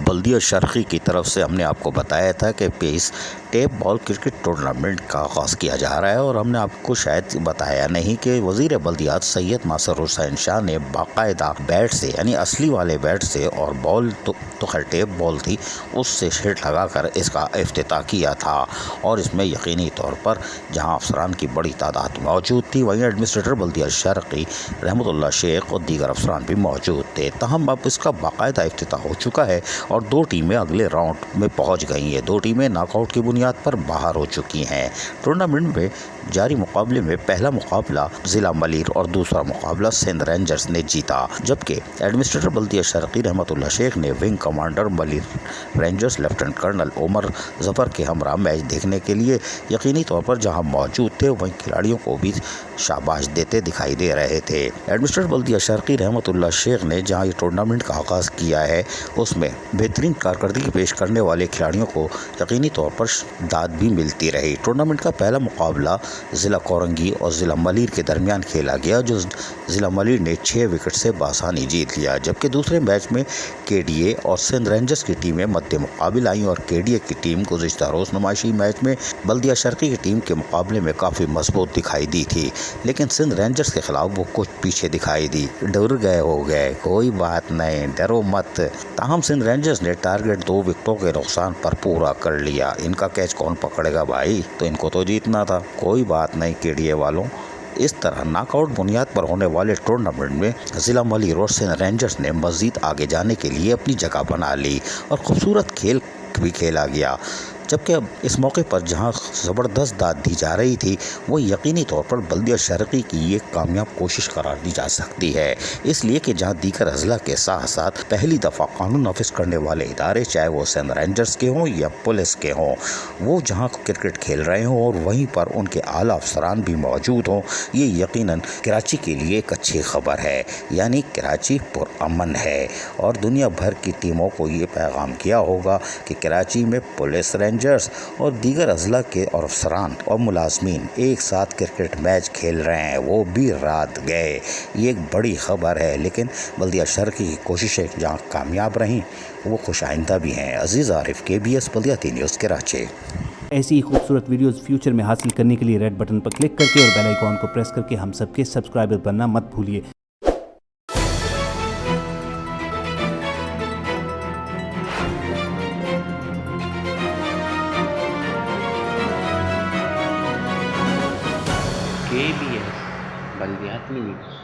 بلدیہ شرقی کی طرف سے ہم نے آپ کو بتایا تھا کہ پیس ٹیپ بال کرکٹ ٹورنامنٹ کا آغاز کیا جا رہا ہے، اور ہم نے آپ کو شاید بتایا نہیں کہ وزیر بلدیات سید ناصر حسین شاہ نے باقاعدہ بیٹ سے، یعنی اصلی والے بیٹ سے، اور بال تو خیر ٹیپ بال تھی، اس سے ہٹ لگا کر اس کا افتتاح کیا تھا، اور اس میں یقینی طور پر جہاں افسران کی بڑی تعداد موجود تھی، وہیں ایڈمنسٹریٹر بلدیہ شرقی رحمت اللہ شیخ اور دیگر افسران بھی موجود تھے۔ تاہم اب اس کا باقاعدہ افتتاح ہو چکا ہے اور دو ٹیمیں اگلے راؤنڈ میں پہنچ گئی ہیں۔ دو ٹیمیں ناک آؤٹ کی بنیاد پر باہر ہو چکی ہیں۔ ٹورنامنٹ میں جاری مقابلے میں پہلا مقابلہ ضلع ملیر اور دوسرا مقابلہ سندھ رینجرز نے جیتا، جبکہ ایڈمنسٹریٹر بلدیہ شرقی رحمت اللہ شیخ نے wing commander Malir rangers lieutenant colonel Umar Zafar کے ہمراہ میچ دیکھنے کے لیے یقینی طور پر جہاں موجود تھے، وہیں کھلاڑیوں کو بھی شاباش دیتے دکھائی دے رہے تھے۔ ایڈمنسٹریٹر بلدیہ شرقی رحمت اللہ شیخ نے جہاں یہ ٹورنامنٹ کا آغاز کیا ہے، اس میں بہترین کارکردگی پیش کرنے والے کھلاڑیوں کو یقینی طور پر داد بھی ملتی رہی۔ ٹورنامنٹ کا پہلا مقابلہ ضلع کورنگی اور ضلع ملیر کے درمیان کھیلا گیا، جو ضلع ملیر نے 6 وکٹ سے بآسانی جیت لیا، جبکہ دوسرے میچ میں کے ڈی اے اور سندھ رینجرز کی ٹیمیں مد مقابل آئیں، اور کے ڈی اے کی ٹیم گزشتہ روز نمائشی میچ میں بلدیہ شرقی کی ٹیم کے مقابلے میں کافی مضبوط دکھائی دی تھی، لیکن سندھ رینجرز کے خلاف وہ کچھ پیچھے دکھائی دی۔ ڈر گئے ہو گئے، کوئی بات نہیں، ڈرو مت۔ تاہم سندھ رینجرز نے ٹارگٹ 2 وکٹوں کے نقصان پر پورا کر لیا۔ ان کا کیچ کون پکڑے گا بھائی، تو ان کو تو جیتنا تھا۔ کوئی بات نہیں کے ڈی اے والوں۔ اس طرح ناک آؤٹ بنیاد پر ہونے والے ٹورنامنٹ میں ضلع ملیر اور سندھ رینجرز نے مزید آگے جانے کے لیے اپنی جگہ بنا لی اور خوبصورت کھیل بھی کھیلا گیا، جبکہ اب اس موقع پر جہاں زبردست داد دی جا رہی تھی، وہ یقینی طور پر بلدیہ شرقی کی یہ کامیاب کوشش قرار دی جا سکتی ہے، اس لیے کہ جہاں دیگر اضلاع کے ساتھ ساتھ پہلی دفعہ قانون نافذ کرنے والے ادارے، چاہے وہ سندھ رینجرز کے ہوں یا پولیس کے ہوں، وہ جہاں کرکٹ کھیل رہے ہوں اور وہیں پر ان کے اعلیٰ افسران بھی موجود ہوں، یہ یقیناً کراچی کے لیے ایک اچھی خبر ہے۔ یعنی کراچی پرامن ہے، اور دنیا بھر کی ٹیموں کو یہ پیغام کیا ہوگا کہ کراچی میں پولیس، رینجرز اور دیگر اضلاع کے اور افسران اور ملازمین ایک ساتھ کرکٹ میچ کھیل رہے ہیں، وہ بھی رات گئے۔ یہ ایک بڑی خبر ہے، لیکن بلدیہ شرقی کی کوششیں جہاں کامیاب رہیں، وہ خوش آئندہ بھی ہیں۔ عزیز عارف، KBS بلدیاتی نیوز کراچی۔ ایسی ہی خوبصورت ویڈیوز فیوچر میں حاصل کرنے کے لیے ریڈ بٹن پر کلک کر کے اور بیل آئیکن کو پریس کر کے ہم سب کے سبسکرائبر بننا مت بھولیے۔ KBS بلدیاتی نیوز۔